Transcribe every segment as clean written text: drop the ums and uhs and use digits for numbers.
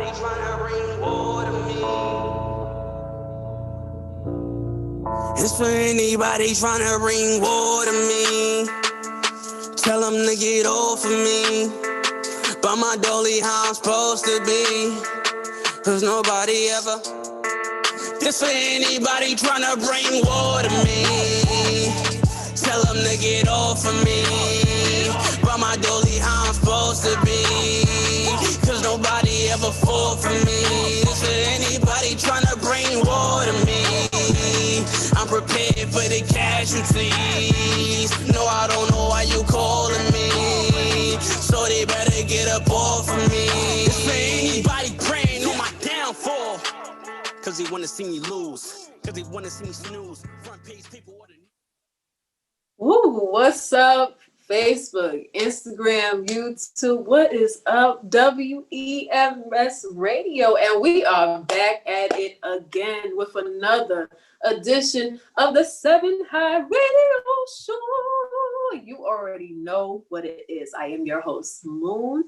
anybody tryna bring war to me. It's for anybody tryna bring war to me. Tell them to get off of me. But my dolly how I'm supposed to be. Cause nobody ever. This for anybody tryna bring war to me. Tell them to get off of me. But my dolly how I'm supposed to be. Cause nobody ever fought for me. This for anybody tryna bring war to me. I'm prepared for the casualties. No, I don't know why you calling me. So they better get up off of me. This for anybody praying on my downfall. Cause they wanna see me lose. Cause they wanna see me snooze. Front page people wanna. Ooh, what's up? Facebook, Instagram, YouTube. What is up? WEMS Radio. And we are back at it again with another edition of the 7 High Radio Show. You already know what it is. I am your host, Moon.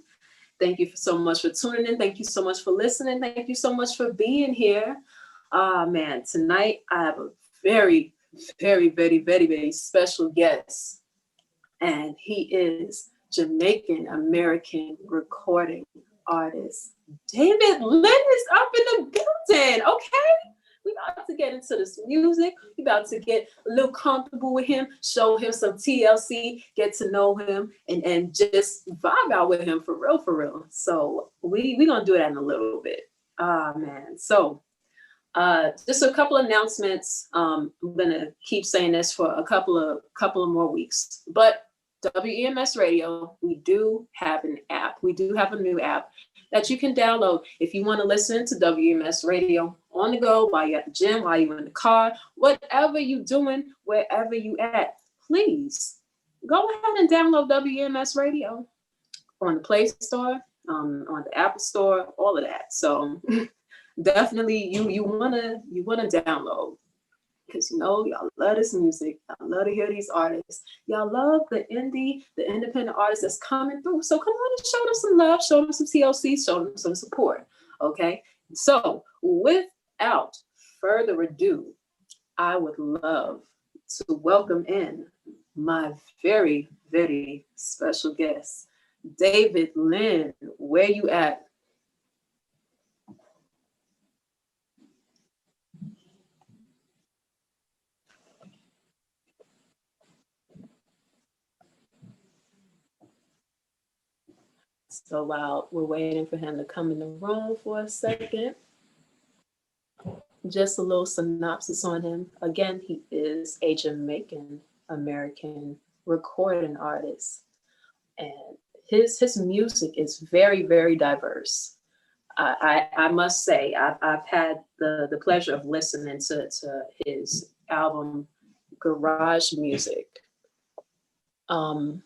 Thank you so much for tuning in. Thank you so much for listening. Thank you so much for being here. Man, tonight I have a very, very, very, very, very special guest. And he is Jamaican American recording artist. David Lynn is up in the building. Okay. We about to get into this music. We about to get a little comfortable with him, show him some TLC, get to know him, and just vibe out with him for real, for real. So we gonna do that in a little bit. Man. So just a couple of announcements. I'm gonna keep saying this for a couple of more weeks. But WEMS Radio, we do have an app. We do have a new app that you can download if you want to listen to WEMS Radio on the go, while you're at the gym, while you're in the car, whatever you're doing, wherever you at. Please go ahead and download WEMS Radio on the Play Store, on the Apple Store, all of that. So definitely you wanna download, because y'all love this music. Y'all love to hear these artists. Y'all love the independent artists that's coming through. So come on and show them some love, show them some TLC, show them some support. Okay. So without further ado, I would love to welcome in my very, very special guest, David Lynn. Where you at? So while we're waiting for him to come in the room for a second, just a little synopsis on him. Again, he is a Jamaican American recording artist, and his music is very, very diverse. I must say, I've had the pleasure of listening to his album Garage Music, and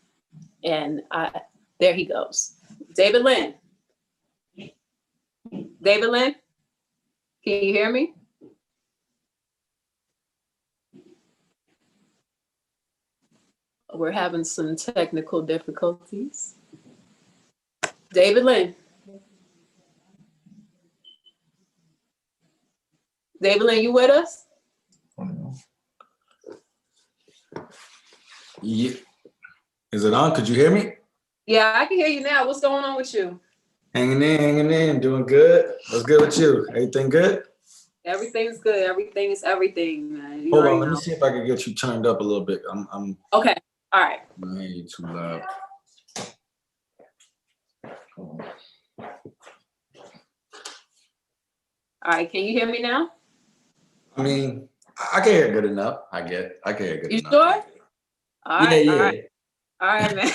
there he goes. David Lynn. David Lynn, can you hear me? We're having some technical difficulties. David Lynn. David Lynn, you with us? Yeah. Is it on? Could you hear me? Yeah, I can hear you now. What's going on with you? Hanging in, doing good. What's good with you? Everything good? Everything's good. Everything is everything, man. Hold on, let me see if I can get you turned up a little bit. I'm okay. All right. I hear you too loud. All right, can you hear me now? I mean, I can hear good enough. I can hear good you enough. You sure? All right, yeah. All right, man.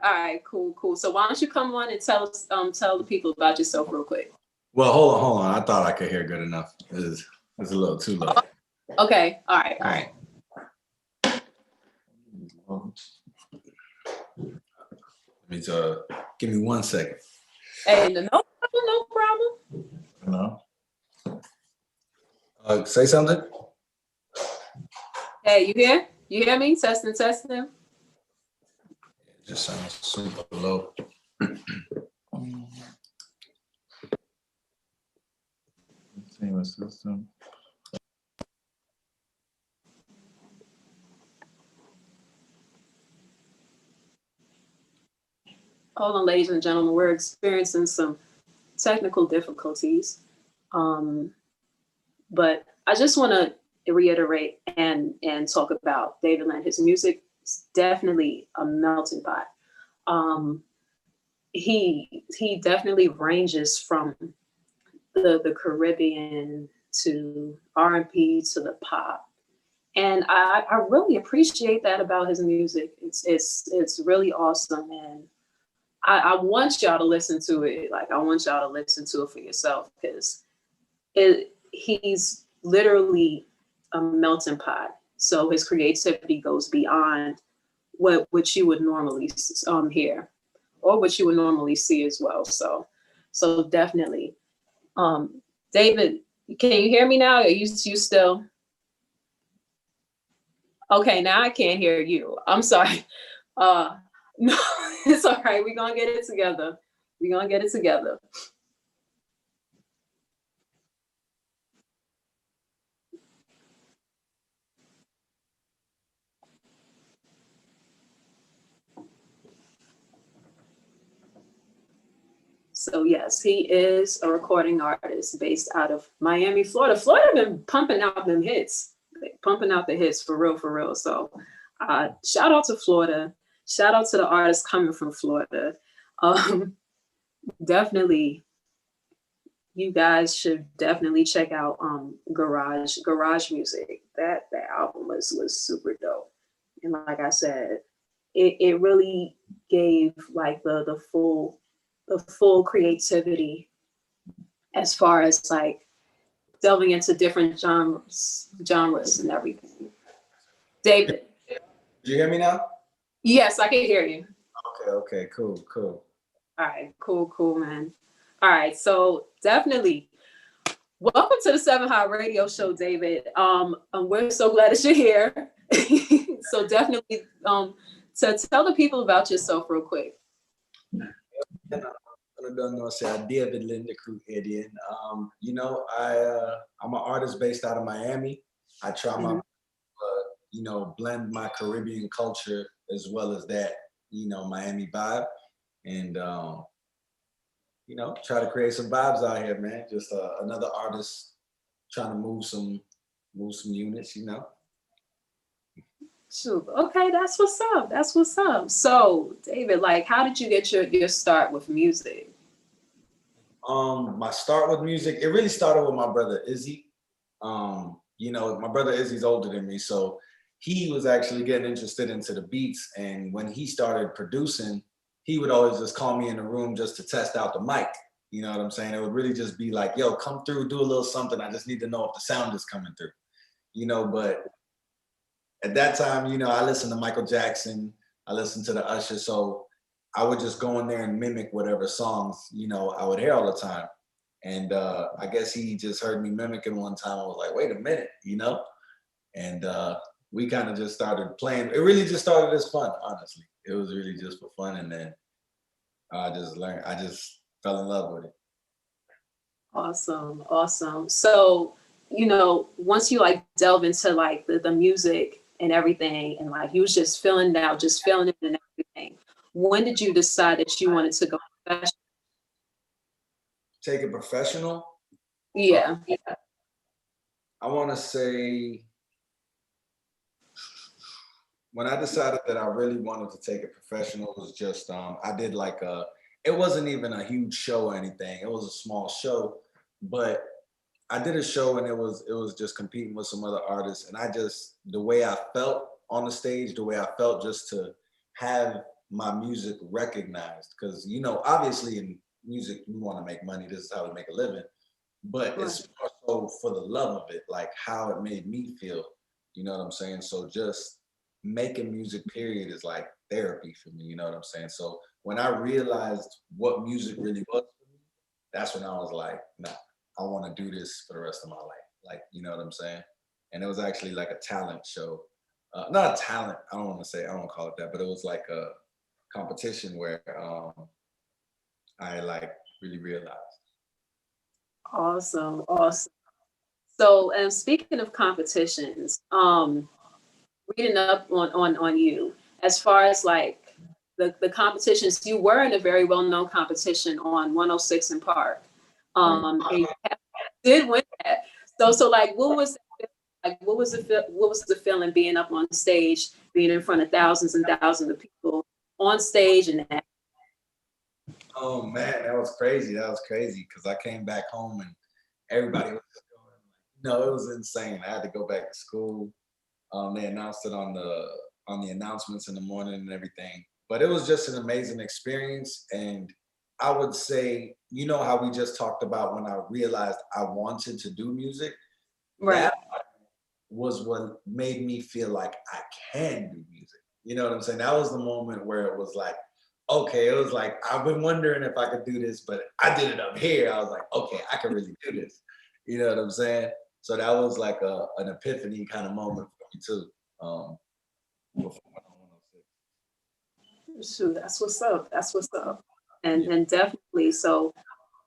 All right, cool. So why don't you come on and tell the people about yourself real quick? Well, hold on. I thought I could hear good enough. It's a little too low. Okay. All right. Give me 1 second. Hey, no problem. No. Say something. Hey, you here? You hear me? Testing. It just sounds super low. the system. Hold on, ladies and gentlemen, we're experiencing some technical difficulties. But I just want to reiterate and talk about David Land. His music is definitely a melting pot. He definitely ranges from the Caribbean to R&B to the pop. And I really appreciate that about his music. It's really awesome. And I want y'all to listen to it. Like, I want y'all to listen to it for yourself, because he's literally a melting pot. So his creativity goes beyond what you would normally hear, or what you would normally see as well. So definitely. David, can you hear me now? Are you still? Okay, now I can't hear you. I'm sorry. No, it's all right. We're gonna get it together. We're gonna get it together. So yes, he is a recording artist based out of Miami, Florida. Florida been pumping out them hits, like, pumping out the hits for real, for real. So shout out to Florida. Shout out to the artists coming from Florida. Definitely, you guys should definitely check out Garage Music. That album was super dope. And like I said, it really gave like the full creativity as far as like delving into different genres and everything. David. Did you hear me now? Yes, I can hear you. Okay, cool. All right, cool, man. All right, so definitely welcome to the 7 Hot Radio Show, David. We're so glad that you're here. So definitely to tell the people about yourself real quick. David Linda Crew Indian. I'm an artist based out of Miami. I try my blend my Caribbean culture as well as that, Miami vibe, and try to create some vibes out here, man. Just another artist trying to move some units, Shoot. Okay, that's what's up. So, David, like, how did you get your start with music? My start with music, it really started with my brother Izzy. My brother Izzy's older than me, so he was actually getting interested into the beats. And when he started producing, he would always just call me in the room just to test out the mic. You know what I'm saying? It would really just be like, yo, come through, do a little something. I just need to know if the sound is coming through. But at that time, I listened to Michael Jackson, I listened to the Usher, so I would just go in there and mimic whatever songs, I would hear all the time. And I guess he just heard me mimicking one time. I was like, wait a minute, And we kind of just started playing. It really just started as fun, honestly. It was really just for fun. And then I just fell in love with it. Awesome. So, once you like delve into like the music and everything, and like you was just feeling it and everything, when did you decide that you wanted to go professional? Take it professional? Yeah. I want to say when I decided that I really wanted to take it professional, it was just I did it wasn't even a huge show or anything. It was a small show, but I did a show and it was just competing with some other artists, and the way I felt on the stage, the way I felt just to have my music recognized, because obviously in music you want to make money. This is how we make a living, but it's also for the love of it, like how it made me feel. You know what I'm saying? So just making music, period, is like therapy for me. You know what I'm saying? So when I realized what music really was for me, that's when I was like, nah, I want to do this for the rest of my life. Like, you know what I'm saying? And it was actually like a talent show. Not a talent, I don't call it that, but it was like a competition where I like really realized. Awesome. So, and speaking of competitions, reading up on you as far as like the competitions, you were in a very well known competition on 106 in Park. And you did win that. So like, what was like what was the feeling being up on stage, being in front of thousands and thousands of people on stage and that? Oh man, that was crazy. That was crazy because I came back home and everybody was just going, no, it was insane. I had to go back to school. They announced it on the announcements in the morning and everything. But it was just an amazing experience. And I would say, you know how we just talked about when I realized I wanted to do music? Right. That was what made me feel like I can do music. You know what I'm saying? That was the moment where it was like, okay, it was like, I've been wondering if I could do this, but I did it up here. I was like, okay, I can really do this. You know what I'm saying? So that was like an epiphany kind of moment for me too. Before I went on 106. Shoot, that's what's up. That's what's up. And definitely. So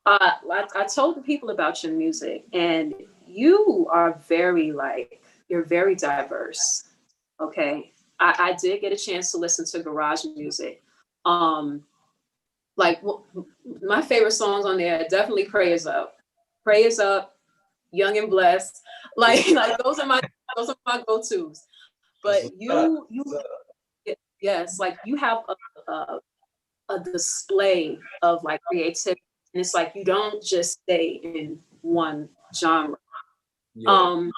I told the people about your music, and you are very like you're very diverse. Okay. I did get a chance to listen to garage music. Um, like my favorite songs on there are definitely Prayers Up. Prayers Up, Young and Blessed. Like like those are my go-tos. That's But what's up. you What's up. yes, like you have a display of like creativity. And it's like you don't just stay in one genre. Yeah, Um,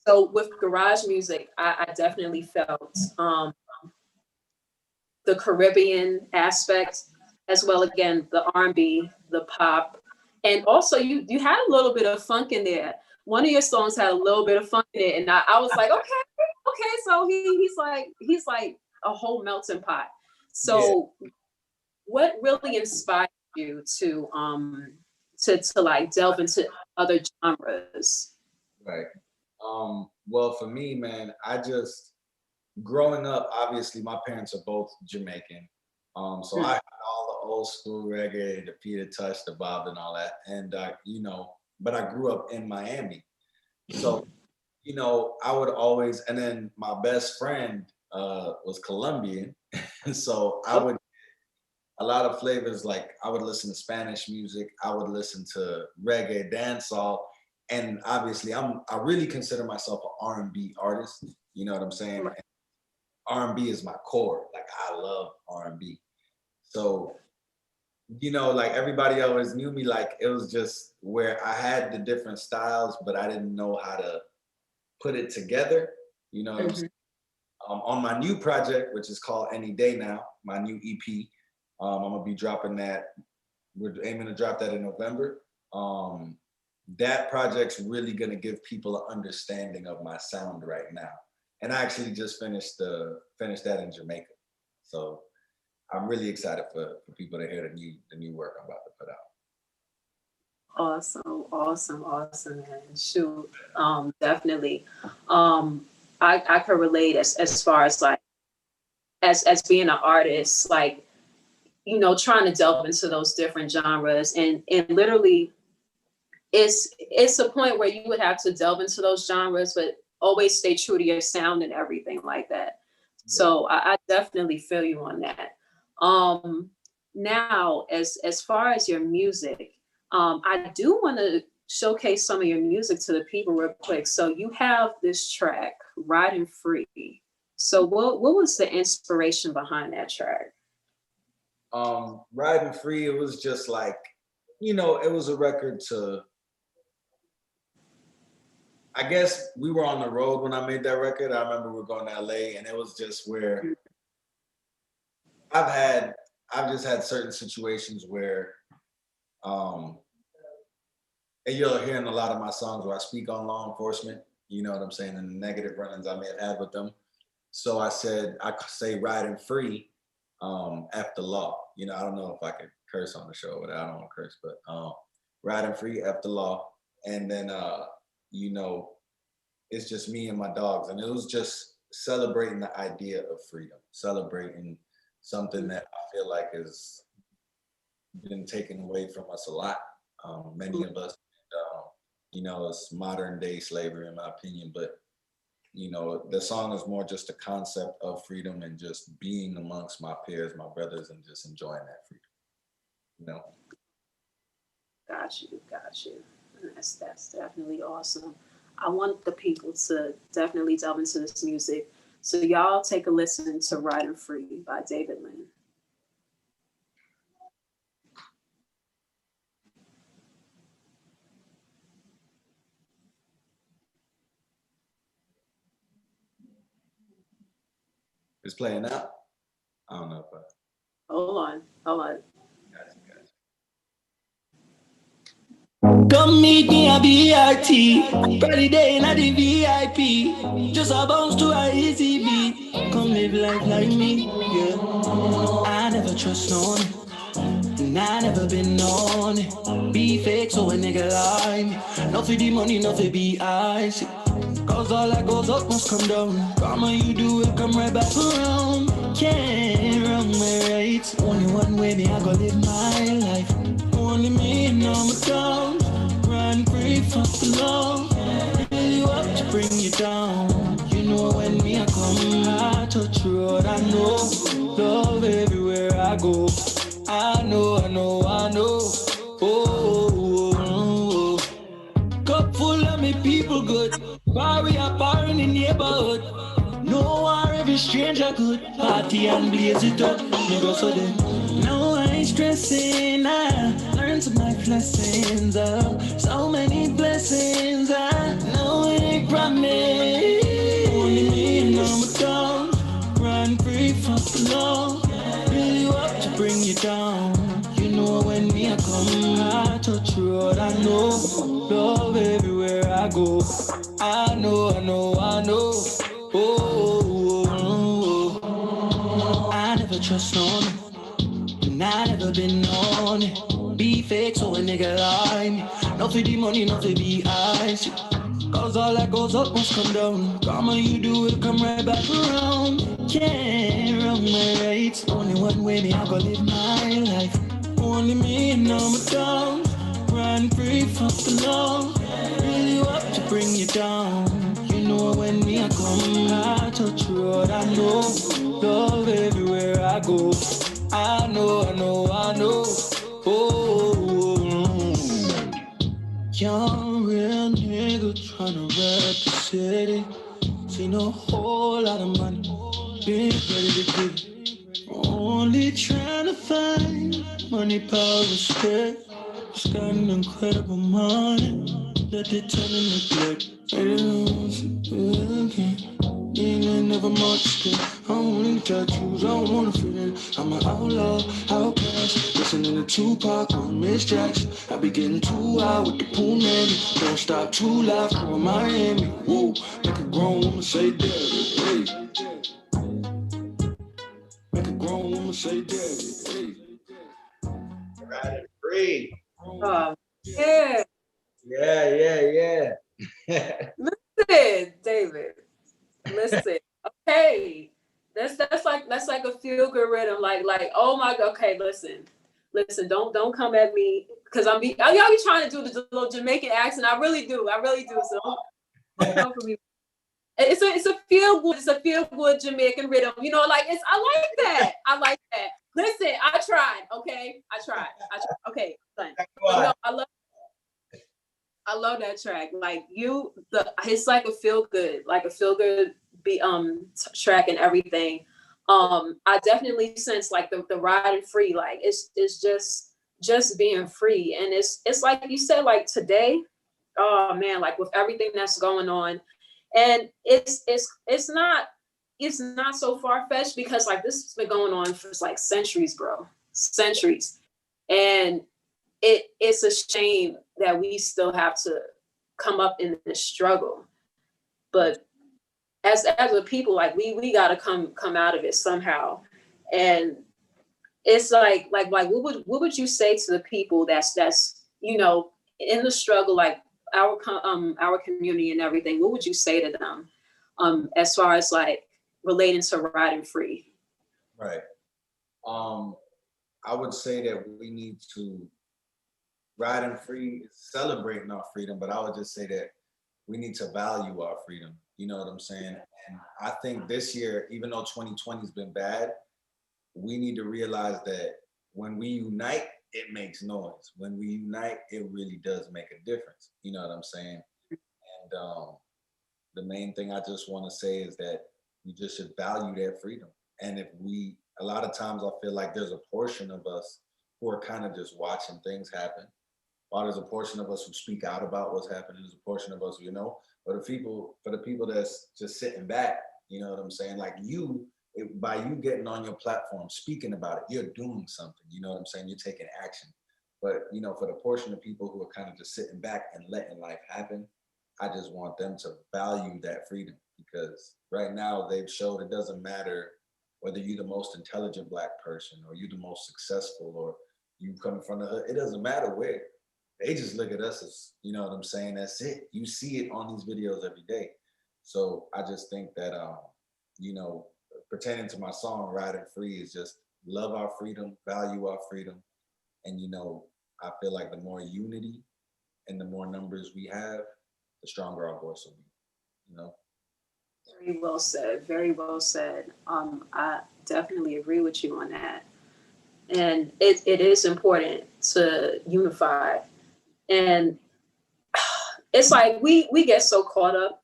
so with garage music, I definitely felt the Caribbean aspect, as well again the R&B, the pop, and also you had a little bit of funk in there. One of your songs had a little bit of funk in it, and I was like, okay, so he's like a whole melting pot. yeah, So what really inspired you to like delve into other genres? right. Well, for me, man, I just growing up, obviously my parents are both Jamaican. So I Mm. had all the old school reggae, the Peter Touch, the Bob and all that. And you know, but I grew up in Miami. So, you know, I would always, and then my best friend was Colombian. And so I Oh, would a lot of flavors. Like I would listen to Spanish music, I would listen to reggae, dancehall, and obviously I really consider myself an R&B artist. You know what I'm saying? right. R&B is my core. Like I love R&B. So, you know, like everybody always knew me like it was just where I had the different styles, but I didn't know how to put it together. You know what I'm saying? Mhm. On my new project, which is called Any Day Now, my new EP, I'm gonna be dropping that. We're aiming to drop that in November. Um, that project's really gonna give people an understanding of my sound right now. And I actually just finished that in Jamaica. So I'm really excited for people to hear the new work I'm about to put out. Awesome, awesome, awesome, man. Shoot, definitely. Um, I could relate as far as like as being an artist, like trying to delve into those different genres and literally it's a point where you would have to delve into those genres, but always stay true to your sound and everything like that. Yeah. So I definitely feel you on that. Um, Now, as far as your music, I do want to showcase some of your music to the people real quick. So you have this track, "Riding Free." So what was the inspiration behind that track? Riding Free, it was just like, you know, it was a record to, I guess we were on the road when I made that record. I remember we were going to LA and it was just where I've had, I've just had certain situations where, um, and you'll hear in a lot of my songs where I speak on law enforcement, you know what I'm saying, and the negative run-ins I may have had with them. So I said, I could say riding free, F the law. You know, I don't know if I could curse on the show, but I don't want to curse, but riding free, F the law. And then, you know, it's just me and my dogs. And it was just celebrating the idea of freedom, celebrating something that I feel like has been taken away from us a lot. Many of us you know, it's modern day slavery in my opinion, but you know, the song is more just a concept of freedom and just being amongst my peers, my brothers, and just enjoying that freedom. You know. Got you, got you. That's definitely awesome. I want the people to definitely delve into this music. So y'all take a listen to Riding Free by David Lynn. It's playing now. I don't know if I Hold on. got it, got it. Come meet me at BRT. Friday day in at the VIP. Just a bounce to a easy beat. Come live life like me, yeah. I never trust no one, and I never been on it. Be fake so a nigga lie me. Not for the money, not for be icy. Cause all that goes up must come down. Karma you do it, come right back around. Can't run my rights. Only one way me I go live my life. Only me and I'm a down. Run free from the law. Build you up to bring you down. You know when me I come, I touch road. I know love everywhere I go. I know. Oh, oh, oh, oh. Cup full of me people good. Bar we are bar in the neighborhood. No war every stranger good. Party and blaze it up. Me go so then. No I ain't stressing. I learn some life lessons. So many blessings. I know it ain't promise. Only me and I'm a dog. Run free from the law. Build you up to bring you down. You know when me I come, I touch road. I know love everywhere I go. I know. Oh, oh, oh. I never trust no one, and I never been on it. Be fake so a nigga lie me. Not for the money, not for be icy. Cause all that goes up must come down. Karma you do it, come right back around. Can't run my rights. Only one way me I go live my life. Only me and I'm a down. Run free from the law. Build you up to bring you down. You know when me I come, I touch road. I know love everywhere I go. I know. Oh, oh, oh. Young real nigga tryna rap the city. See no whole lot of money. Been ready to give it. Only tryna find money, power, respect. Just got an incredible mind. Let it turn and neglect. You ain't never much good. I don't wanna tattoos, I don't wanna feel it. I'm an outlaw, outcast. Listening to Tupac on Miss Jackson. I be getting too high with the pool nanny. Don't stop too loud, from Miami. Whoa, make a grown woman say daddy. Hey. Make a grown woman say daddy. Hey. Riding free. Yeah. Yeah. Listen, David. Listen. Okay. That's like a feel good rhythm. Like oh my god. Okay, listen. Don't come at me because y'all be trying to do the little Jamaican accent. I really do. So don't come for me. It's a feel good Jamaican rhythm. You know, like I like that. Listen, I tried. Okay, I tried. Okay, done. But no, I love that track. Like it's like a feel good be track and everything. I definitely sense like the riding free. Like it's just being free, and it's like you said, like today. Oh man, like with everything that's going on. And it's not so far-fetched because like this has been going on for like centuries, bro. Centuries. And it's a shame that we still have to come up in this struggle. But as a people, like we gotta come out of it somehow. And it's like what would you say to the people that's you know in the struggle, like our community and everything? What would you say to them as far as like relating to riding free? Right. I would say that we need to riding free is celebrating our freedom, but I would just say that we need to value our freedom. You know what I'm saying? And I think this year, even though 2020 has been bad, we need to realize that when we unite, it makes noise. When we unite, it really does make a difference. You know what I'm saying? And the main thing I just want to say is that we just should value that freedom. And if we, a lot of times I feel like there's a portion of us who are kind of just watching things happen, while there's a portion of us who speak out about what's happening. There's a portion of us, you know, for the people that's just sitting back, you know what I'm saying? Like you, by you getting on your platform, speaking about it, you're doing something. You know what I'm saying? You're taking action. But you know, for the portion of people who are kind of just sitting back and letting life happen, I just want them to value that freedom, because right now they've showed it doesn't matter whether you're the most intelligent Black person or you're the most successful or you come from the hood. It doesn't matter where. They just look at us as, you know what I'm saying? That's it. You see it on these videos every day. So I just think that, you know, pertaining to my song, Riding Free, is just love our freedom, value our freedom. And, you know, I feel like the more unity and the more numbers we have, the stronger our voice will be, you know? Very well said. Very well said. I definitely agree with you on that. And it is important to unify. And it's like we get so caught up.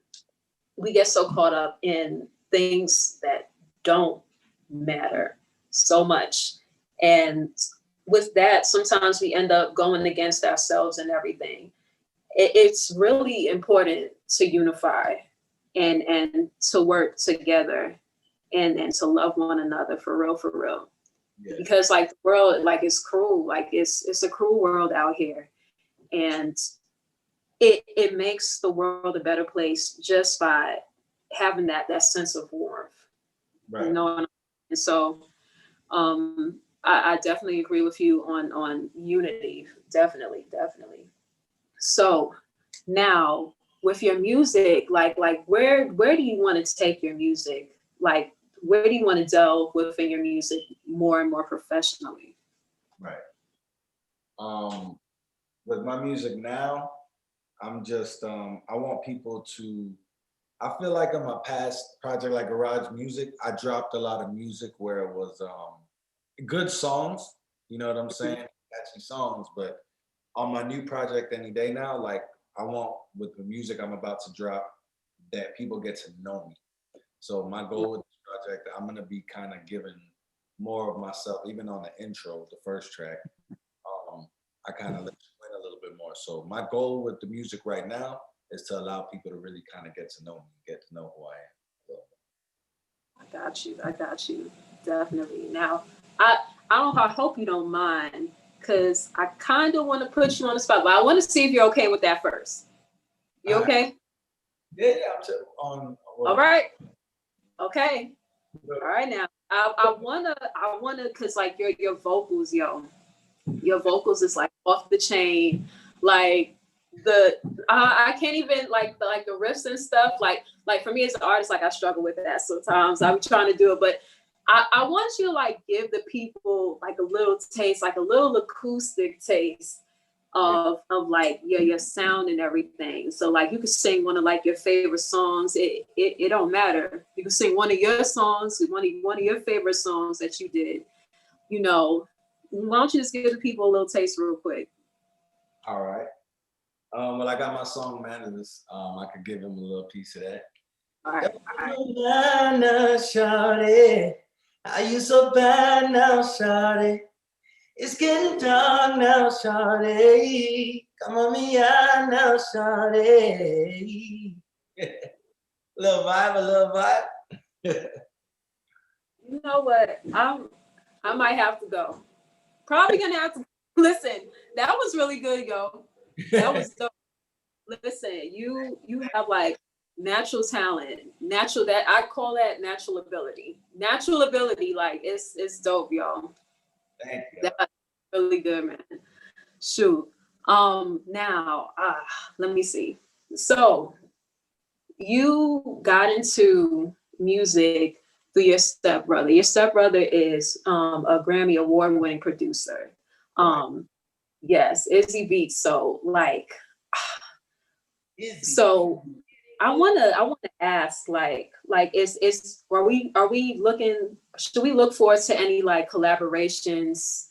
We get so caught up in things that don't matter so much. And with that, sometimes we end up going against ourselves and everything. It's really important to unify and to work together and to love one another for real, for real. Yeah. Because like the world, like it's cruel, like it's a cruel world out here. And it makes the world a better place just by having that sense of warmth. Right. You know, and so I definitely agree with you on unity. Definitely. So now with your music, like where do you want to take your music? Like where do you want to delve within your music more and more professionally? Right. With my music now, I'm just I want people to, I feel like on my past project like Garage Music, I dropped a lot of music where it was good songs, you know what I'm saying? Catchy songs, but on my new project Any Day Now, like I want with the music I'm about to drop that people get to know me. So my goal with this project, I'm gonna be kind of giving more of myself, even on the intro, the first track. I kind of let you in a little bit more. So my goal with the music right now is to allow people to really kind of get to know me, get to know who I am. So. I got you. Definitely. Now, I hope you don't mind, because I kind of want to put you on the spot, but I want to see if you're okay with that first. You okay? Yeah, I'm just on. All right. Okay. All right. Now, I wanna, cause like your vocals, your vocals is like off the chain, like I can't even like the riffs and stuff. Like for me as an artist, like I struggle with that sometimes. I'm trying to do it, but I want you to like give the people like a little taste, like a little acoustic taste of like your sound and everything. So like you could sing one of like your favorite songs. It don't matter. You can sing one of your songs, one of your favorite songs that you did. You know, why don't you just give the people a little taste real quick? All right. Well, I got my song Manners. I could give him a little piece of that. All right. Manners, shawty. Are you so bad now, shawty? It's getting dark now, shawty. Come on me out now, shawty. A little vibe. You know what? I might have to go. Probably gonna have to listen. That was really good, yo. That was dope. Listen, you have like natural talent, that I call that natural ability. Natural ability, like it's dope, y'all. Thank you. That's really good, man. Shoot. Now, let me see. So you got into music through your stepbrother. Your stepbrother is a Grammy Award-winning producer. Yes, Izzy Beats. So like, Izzy. so I wanna ask like is are we looking, should we look forward to any like collaborations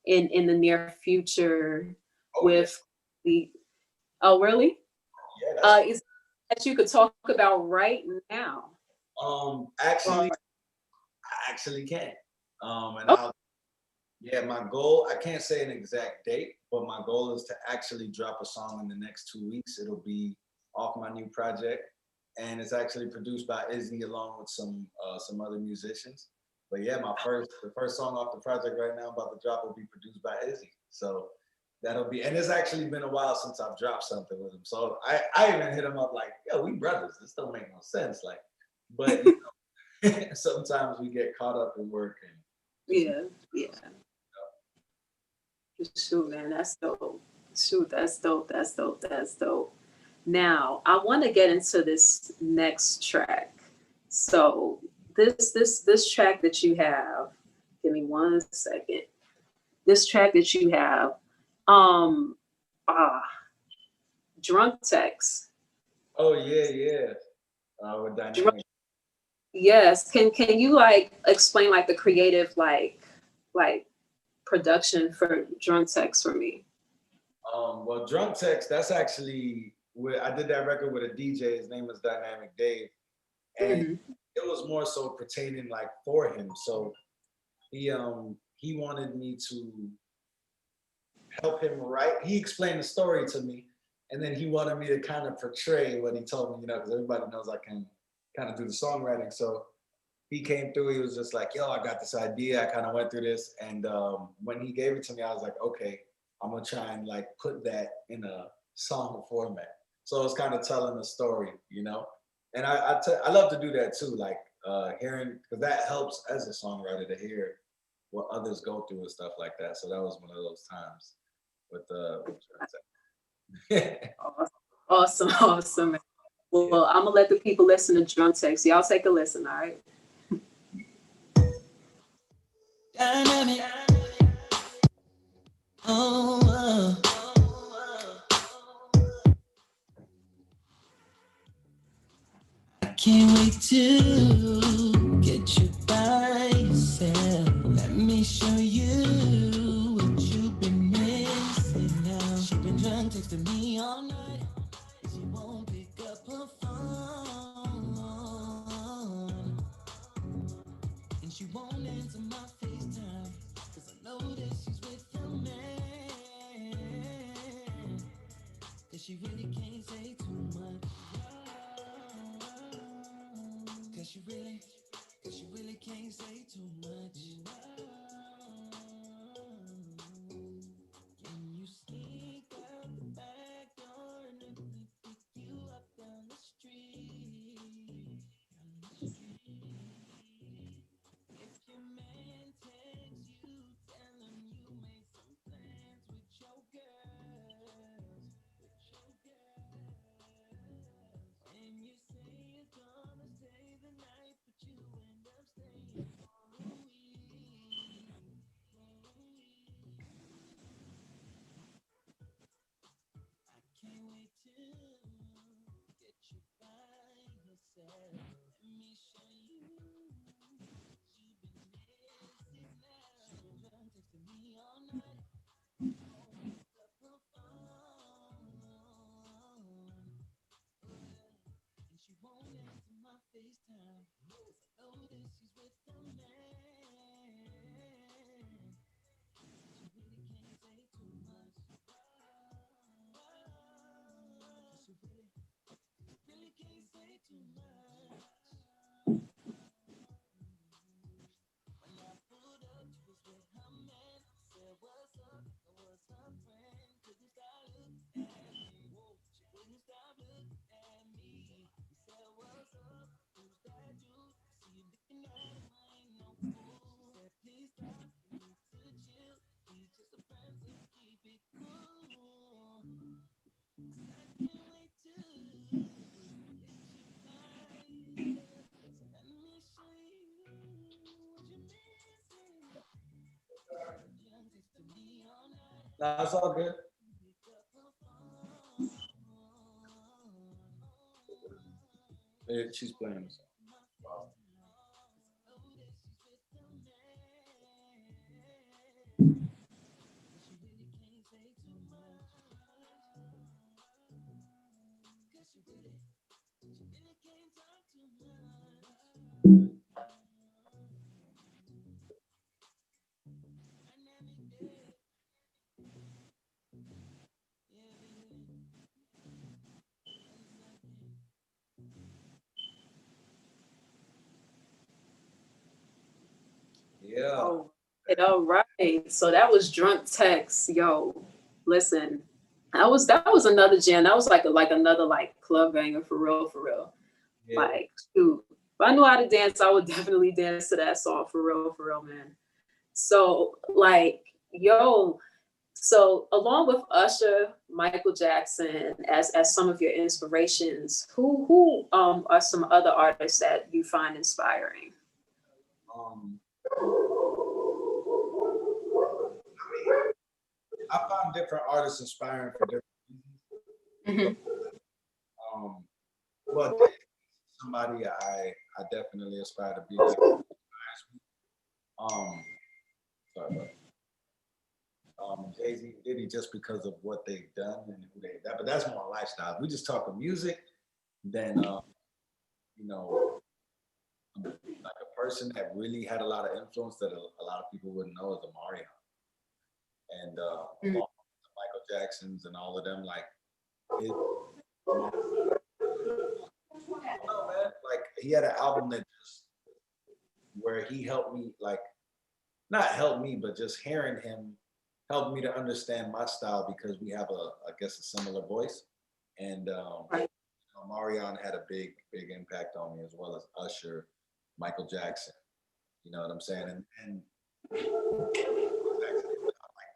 in the near future Oh, yeah. with the, oh really? Yeah, that's Is that you could talk about right now? actually, Or, I actually can. And oh, I'll Yeah, my goal, I can't say an exact date, but my goal is to actually drop a song in the next 2 weeks. It'll be off my new project. And it's actually produced by Izzy along with some other musicians. But yeah, the first song off the project right now about to drop will be produced by Izzy. So that'll be, and it's actually been a while since I've dropped something with him. So I even hit him up like, yo, we brothers. This don't make no sense. Like, but you know, sometimes we get caught up in work and just yeah, yeah. Shoot, man, that's dope. Shoot, that's dope. That's dope. That's dope. Now, I want to get into this next track. So, this track that you have, give me 1 second. This track that you have, um, ah, Drunk Text. oh yeah, yeah. With Drunk, Dynamic. yes. Can you like explain like the creative like production for Drunk Text for me? Well, Drunk Text, that's actually where I did that record with a DJ. His name was Dynamic Dave, and Mhm. it was more so pertaining like for him. So he wanted me to help him write. He explained the story to me, and then he wanted me to kind of portray what he told me, you know, because everybody knows I can kind of do the songwriting. So he came through. He was just like, "Yo, I got this idea. I kind of went through this." And when he gave it to me, I was like, "Okay, I'm gonna try and like put that in a song format." So it's kind of telling a story, you know. And I love to do that too, like hearing, because that helps as a songwriter to hear what others go through and stuff like that. So that was one of those times with yeah. Awesome, awesome. Well, I'm gonna let the people listen to Drunk Text. Y'all take a listen, all right? Dynamic. Oh, I can't wait to get you by yourself. Let me show you what you've been missing now. She been drunk texting me all night. She won't pick up her phone. And she won't answer my FaceTime. Cause I know that she's with a man. Cause she really can't say too much. Cause she really can't say too much. Can you sneak out the back door and let me pick you up down the street? If your man texts you, tell him you made some plans with your girls. And you say you're gonna stay the night, but you end up staying for a week. That's all good. She's playing this. Wow. Yeah. Oh, all right. So that was Drunk Text. Yo, listen, that was another jam. That was like another like club banger for real, for real. Yeah. Like, shoot, if I knew how to dance, I would definitely dance to that song for real, man. So like, yo, so along with Usher, Michael Jackson as some of your inspirations, who are some other artists that you find inspiring? Um, I find different artists inspiring for different reasons. Well, somebody I definitely aspire to be like. Sorry about Jay-Z, Diddy, just because of what they've done and who they that, but that's more lifestyle. If we just talk of music, then you know, like a person that really had a lot of influence that a lot of people wouldn't know is Omarion. And along with the Michael Jacksons and all of them, like it, oh man, like he had an album that just where he helped me, like not help me, but just hearing him helped me to understand my style because we have I guess a similar voice. And Right. Marion had a big impact on me as well as Usher, Michael Jackson. You know what I'm saying? And like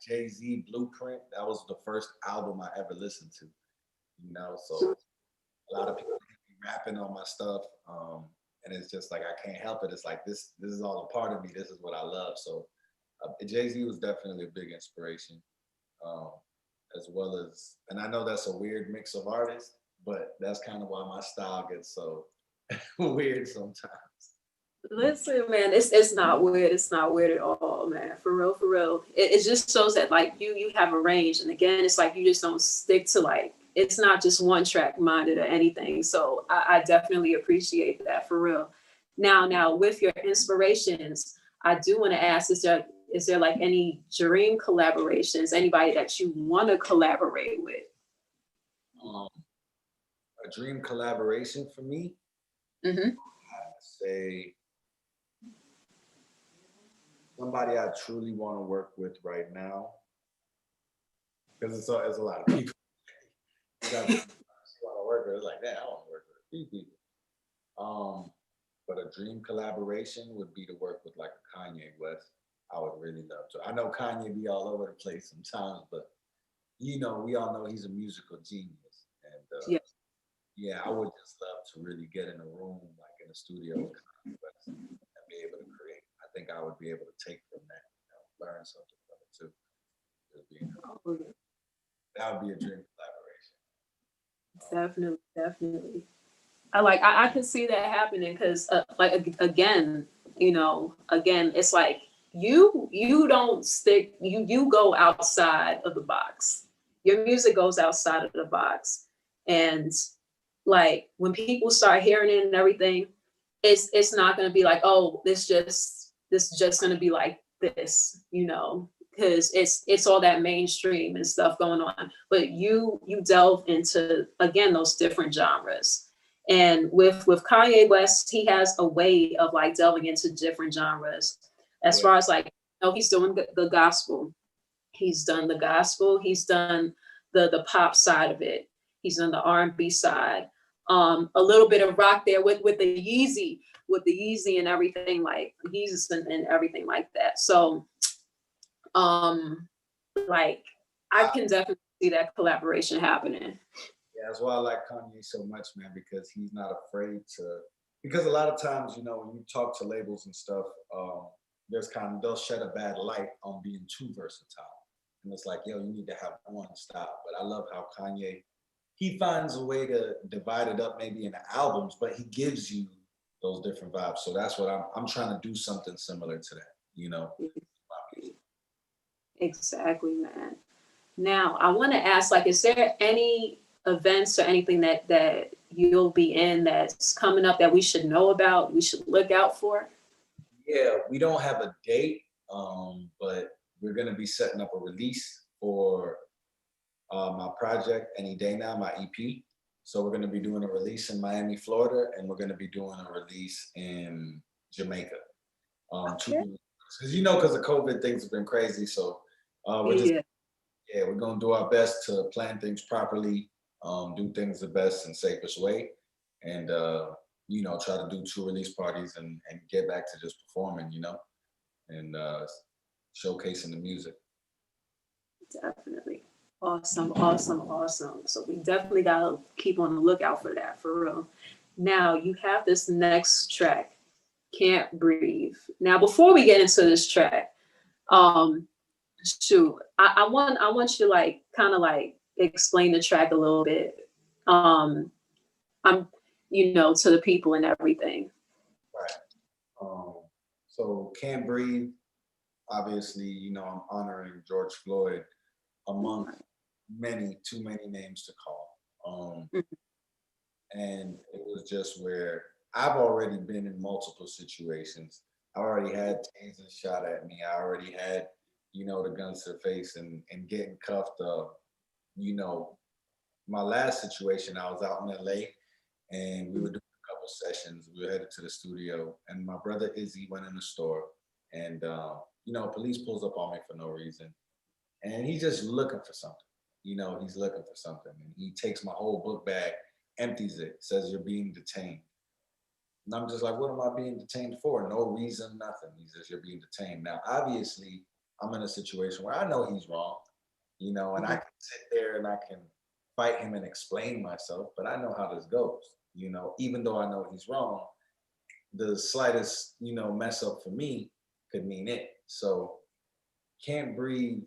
Jay-Z Blueprint, that was the first album I ever listened to. You know, so a lot of people be rapping on my stuff. And it's just like I can't help it. It's like this is all a part of me. This is what I love. So Jay-Z was definitely a big inspiration. As well as, and I know that's a weird mix of artists, but that's kind of why my style gets so weird sometimes. Listen, man, it's not weird. It's not weird at all, man. For real, for real. It just shows that like you have a range, and again, it's like you just don't stick to like it's not just one track minded or anything. So I definitely appreciate that for real. Now with your inspirations, I do want to ask: is there like any dream collaborations? Anybody that you want to collaborate with? A dream collaboration for me, Mm-hmm. I'd say somebody I truly want to work with right now, because it's a lot of people. You want to work with, it's like, damn, I want to work with a few people. But a dream collaboration would be to work with like a Kanye West. I would really love to. I know Kanye be all over the place sometimes, but you know, we all know he's a musical genius. And yeah, I would just love to really get in a room, like in a studio with Kanye West and be able to create. I think I would be able to take from that, learn something from it too. That would be a dream collaboration. Definitely. I can see that happening because again, again, it's like you don't stick you go outside of the box. Your music goes outside of the box, and like when people start hearing it and everything, it's not going to be like, oh, this is just going to be like this, because it's all that mainstream and stuff going on. But you delve into again those different genres. And with Kanye West, he has a way of like delving into different genres. As far as like, he's doing the gospel. He's done the gospel. He's done the pop side of it. He's done the R&B side. A little bit of rock there with the Yeezy and everything, like Yeezus and everything like that. So, like I can definitely see that collaboration happening. Yeah, that's why I like Kanye so much, man, because he's not afraid to. Because a lot of times, when you talk to labels and stuff, they'll shed a bad light on being too versatile. And it's like, yo, you need to have one stop. But I love how Kanye, he finds a way to divide it up maybe into albums, but he gives you those different vibes. So that's what I'm trying to do something similar to that, you know. Exactly, man. Now, I want to ask, like, is there any events or anything that you'll be in that's coming up that we should know about, we should look out for? Yeah, we don't have a date, but we're gonna be setting up a release for my project Any Day Now, my EP. So we're gonna be doing a release in Miami, Florida, and we're gonna be doing a release in Jamaica. Okay. Because because of COVID, things have been crazy. So we're just Yeah, we're gonna do our best to plan things properly, do things the best and safest way, and try to do 2 release parties and get back to just performing, and showcasing the music. definitely. Awesome, awesome, awesome. So we definitely gotta keep on the lookout for that, for real. Now you have this next track, Can't Breathe. Now, before we get into this track, um, shoot, I want you to like kind of like explain the track a little bit. I'm to the people and everything. Right. So Can't Breathe, obviously, I'm honoring George Floyd among too many names to call. And it was just where I've already been in multiple situations. I already had tasers shot at me. I already had, the guns to the face and getting cuffed up. You know, my last situation, I was out in LA and we were doing a couple sessions. We were headed to the studio and my brother Izzy went in the store and, police pulls up on me for no reason. And he's just looking for something. He's looking for something. And he takes my whole book bag, empties it, says you're being detained. And I'm just like, what am I being detained for? No reason, nothing. He says you're being detained. Now, obviously, I'm in a situation where I know he's wrong, and I can sit there and I can fight him and explain myself, but I know how this goes. Even though I know he's wrong, the slightest, mess up for me could mean it. So Can't Breathe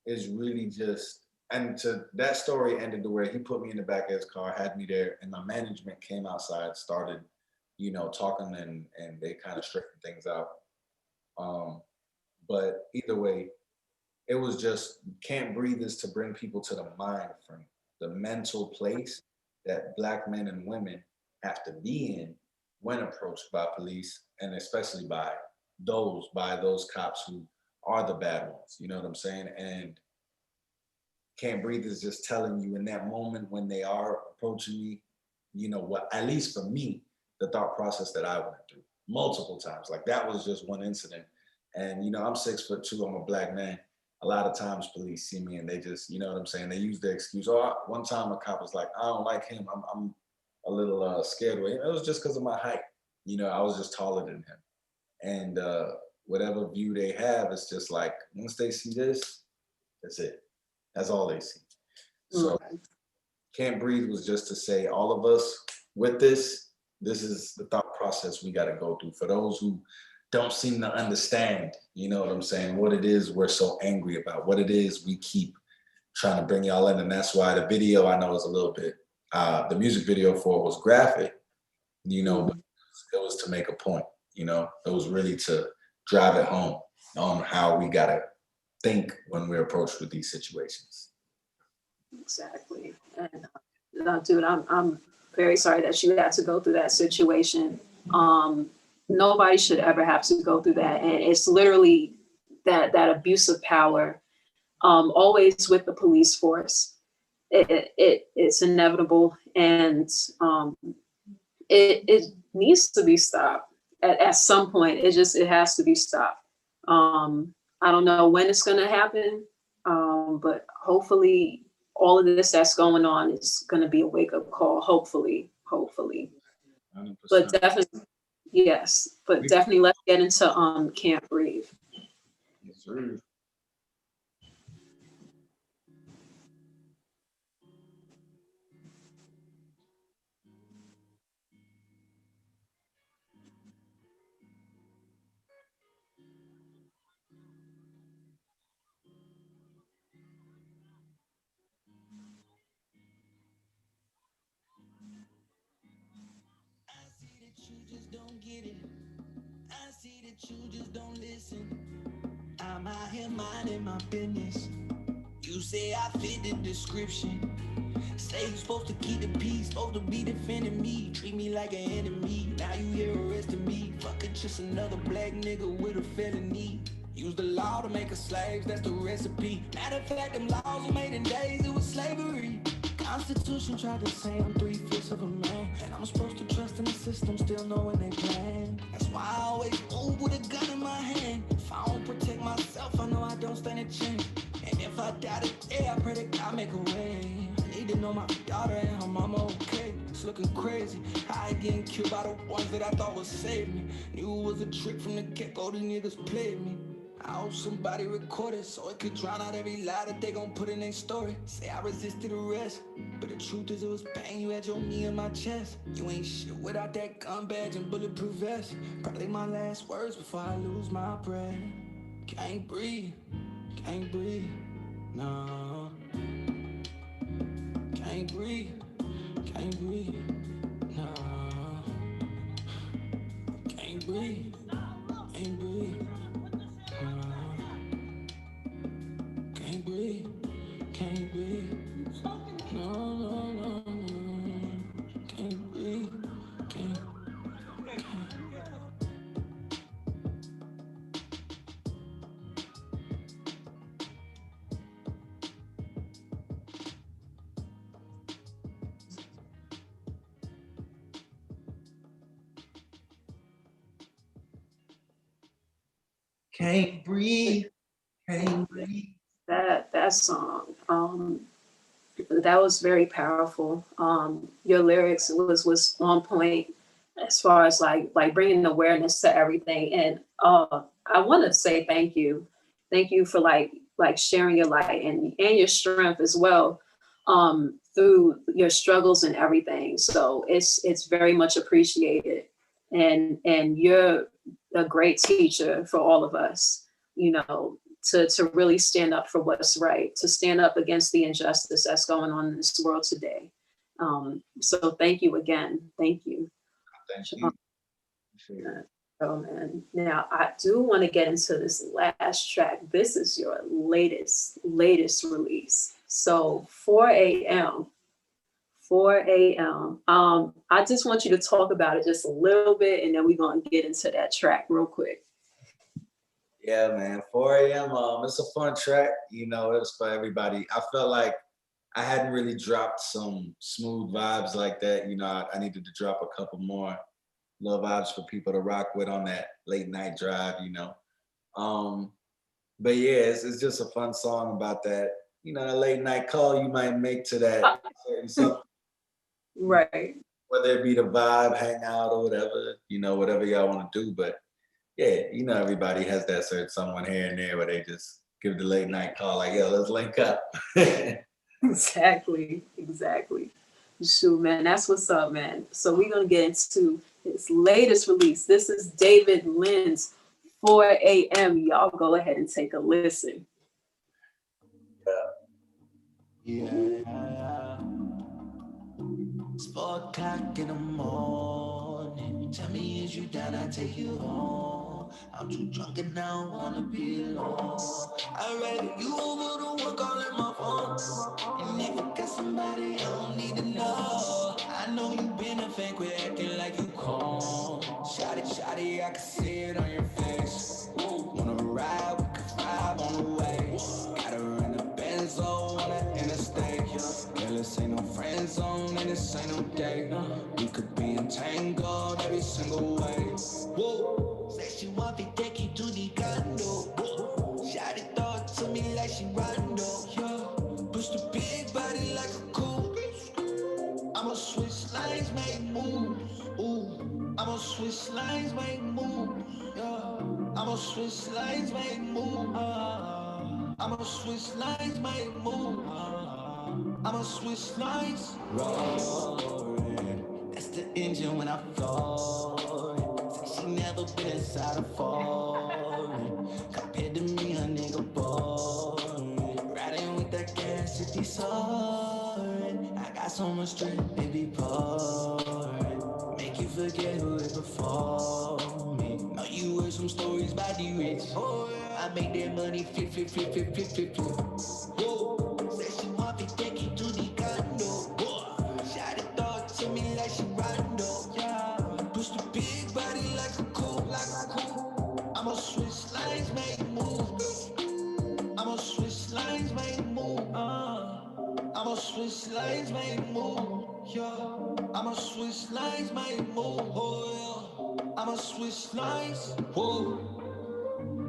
is really just, and to that story ended to where he put me in the back of his car, had me there, and my management came outside, started, talking and they kind of straightened things out. But either way, it was just Can't Breathe is to bring people to the mind from the mental place that Black men and women have to be in when approached by police, and especially by those cops who are the bad ones. You know what I'm saying? And Can't Breathe is just telling you in that moment when they are approaching me, what, at least for me, the thought process that I went through multiple times. Like that was just one incident. And, I'm 6'2", I'm a Black man. A lot of times police see me and they just, you know what I'm saying? They use the excuse. One time a cop was like, I don't like him. I'm a little scared with him. It was just because of my height. I was just taller than him. And whatever view they have, it's just like, once they see this, that's it. That's all they see. So Can't Breathe was just to say all of us with this is the thought process we got to go through. For those who don't seem to understand, you know what I'm saying, what it is we're so angry about, what it is we keep trying to bring y'all in. And that's why the video I know is a little bit, the music video for it was graphic, but it was to make a point, it was really to drive it home on how we got to think when we're approached with these situations. Exactly. And dude, I'm very sorry that you had to go through that situation. Nobody should ever have to go through that. And it's literally that abuse of power, always with the police force. It's inevitable, and it needs to be stopped at some point. It has to be stopped. I don't know when it's going to happen, but hopefully all of this that's going on is going to be a wake-up call. Hopefully 100%. But definitely, yes, but definitely let's get into Can't Breathe. Yes, sir. that you just don't listen. I'm out here minding my business. You say I fit the description. Say you supposed to keep the peace, supposed to be defending me. Treat me like an enemy, now you here arresting me. Fucking just another black nigga with a felony. Use the law to make us slaves, that's the recipe. Matter of fact, them laws were made in days, it was slavery. Constitution tried to say I'm 3/5 of a man, and I'm supposed to trust in the system, still knowing they plan. That's why I always move with a gun in my hand. If I don't protect myself, I know I don't stand a chance. And if I die today, I pray that God make a way. I need to know my daughter and her mama okay. It's looking crazy, I ain't getting killed by the ones that I thought would save me. Knew it was a trick from the get-go, these niggas played me. I hope somebody record it so it could drown out every lie that they gon' put in their story. Say I resisted arrest, but the truth is it was pain. You had your knee in my chest. You ain't shit without that gun badge and bulletproof vest. Probably my last words before I lose my breath. Can't breathe, no. Can't breathe, no. Can't breathe, Can't breathe, no. Can't breathe, can't. Can't breathe, can't breathe. That song, that was very powerful. Your lyrics was on point as far as like bringing awareness to everything. And I want to say thank you for like sharing your light and your strength as well, through your struggles and everything. So it's very much appreciated. And you're a great teacher for all of us, you know, to really stand up for what's right, to stand up against the injustice that's going on in this world today. So thank you again. Thank you. Thank you. Oh man. Now I do want to get into this last track. This is your latest release. So 4 a.m. I just want you to talk about it just a little bit, and then we're gonna get into that track real quick. Yeah, man. 4 a.m. It's a fun track. You know, it was for everybody. I felt like I hadn't really dropped some smooth vibes like that. You know, I needed to drop a couple more love vibes for people to rock with on that late night drive, you know. But yeah, it's just a fun song about that, you know, a late night call you might make to that certain something. Right. Whether it be the vibe, hang out or whatever, you know, whatever y'all want to do. But yeah, you know, everybody has that certain someone here and there where they just give the late night call like, yo, let's link up. Exactly. Shoot, man, that's what's up, man. So we're gonna get into his latest release. This is David Lynn's 4 a.m. Y'all go ahead and take a listen. Yeah. It's 4 o'clock in the morning. Tell me, is you down? I take you home. I'm too drunk and I don't wanna be alone. I'd rather you over the one calling my phone. And if you got somebody, I don't need to know. I know you been a fake, quit acting like you calm. Shawty, I can see it on your face. Wanna ride, we can vibe on the way. Got her in the Benzo on the interstate. Girl, this ain't no friend zone and this ain't no date. We could be entangled every single way. Whoa. Say she want me take you to the condo. Shawty throw it to me like she Rondo. Yeah. Push the big body like a cool. I'ma switch lanes, make moves. Ooh. I'ma switch lanes, make moves. Yeah. I'ma switch lanes, make moves. I'ma switch lanes, make moves. I'ma switch lanes. Roaring. That's the engine when I fall. Say she never been inside a foreign. Compared to me, a nigga boring. Riding with that gas, it be soaring. I got so much strength, it be pouring. Make you forget who is before me. Know you wish some stories by the rich. I make that money flip, flip, flip, flip, flip, flip, flip. Whoa, say she want me take it to the condo. Shot it talk to me like she Rondo. Yeah, push the big body like a cool, like a cool. I'ma switch lines, make moves. I'ma switch lines, make move. I'ma switch lines, make move. Yeah, I'ma switch lines, make move. Oh yeah, I'ma switch lines. Whoa.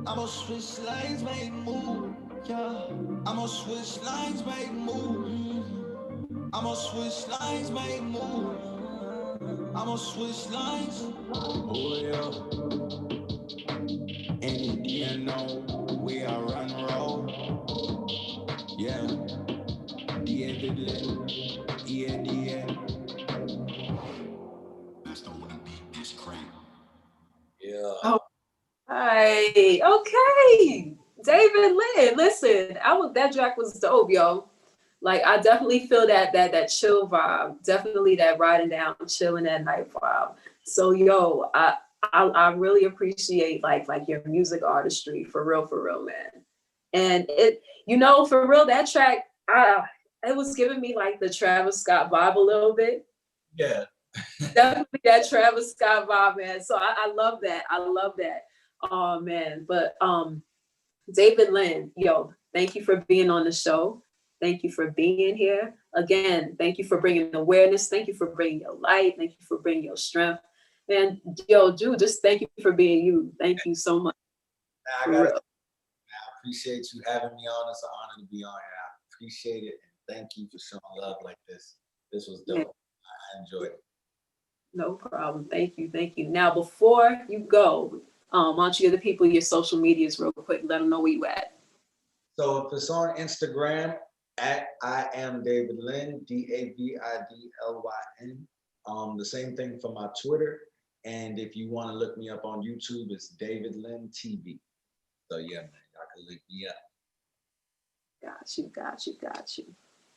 I'ma switch lanes, make move, yeah. I'ma switch lanes, make move. I'ma switch lanes, make move. I'ma switch lanes. Oh yeah. And you know we are run roll. Yeah. David Lynn. Yeah. Master wanna beat this crank. Yeah. Oh, hi. Okay. David Lynn, listen, that track was dope, yo. Like I definitely feel that chill vibe, definitely that riding down, chilling at night vibe. So yo, I really appreciate like your music artistry for real, man. And it, for real, that track, it was giving me like the Travis Scott vibe a little bit. Yeah. Definitely that Travis Scott vibe, man. So I love that. I love that. Oh man. But David Lynn, yo, thank you for being on the show. Thank you for being here. Again, thank you for bringing awareness. Thank you for bringing your light. Thank you for bringing your strength. Man, yo, Jude, just thank you for being you. Thank you so much. I appreciate you having me on. It's an honor to be on here. I appreciate it. And thank you for showing love like this. This was dope. Yeah. I enjoyed it. No problem. Thank you. Now, before you go, why don't you give the people your social medias real quick? Let them know where you at. So if it's on Instagram, at I am David Lynn, DAVIDLYN. The same thing for my Twitter. And if you want to look me up on YouTube, it's David Lynn TV. So yeah, man, y'all can look me up. Got you.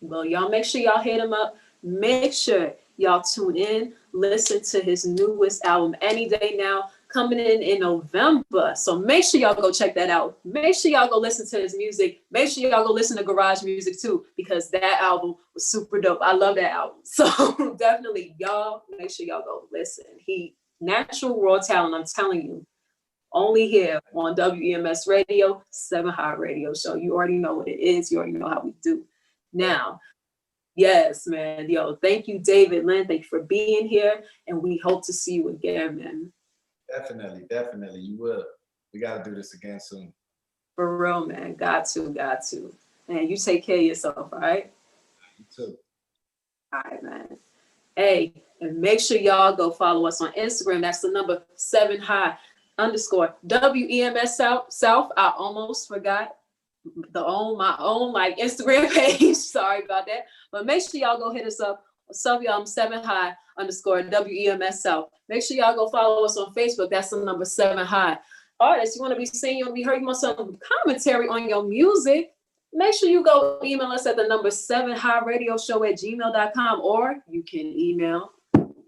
Well, y'all make sure y'all hit him up. Make sure y'all tune in, listen to his newest album, Any Day Now, coming in November. So make sure y'all go check that out. Make sure y'all go listen to his music. Make sure y'all go listen to Garage Music too, because that album was super dope. I love that album. So definitely y'all make sure y'all go listen. He natural raw talent, I'm telling you. Only here on WEMS Radio, 7 High Radio Show. You already know what it is. You already know how we do. Now, yes, man. Yo, thank you, David Lynn. Thank you for being here. And we hope to see you again, man. Definitely. You will. We got to do this again soon. For real, man. Got to. Man, you take care of yourself, all right? You too. All right, man. Hey, and make sure y'all go follow us on Instagram. That's the number 7 High _ WEMS South. I almost forgot my own like Instagram page. Sorry about that. But make sure y'all go hit us up. I'm 7 High _ WEMS South. Make sure y'all go follow us on Facebook. That's the number 7 High. Artists, you want to be seen, you want to be heard, you want some commentary on your music, make sure you go email us at the number 7highradioshow@gmail.com, or you can email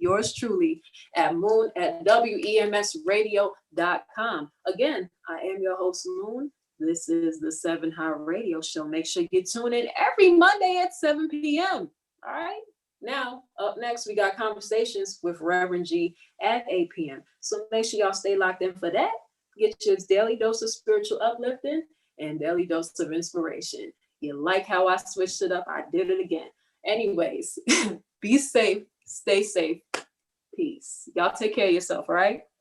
yours truly at moon@wemsradio.com. Again, I am your host, Moon. This is the 7 High Radio Show. Make sure you tune in every Monday at 7 p.m. All right? Now, up next, we got Conversations with Reverend G at 8 p.m. So make sure y'all stay locked in for that. Get your daily dose of spiritual uplifting and daily dose of inspiration. You like how I switched it up? I did it again. Anyways, be safe, stay safe. Peace. Y'all take care of yourself, all right?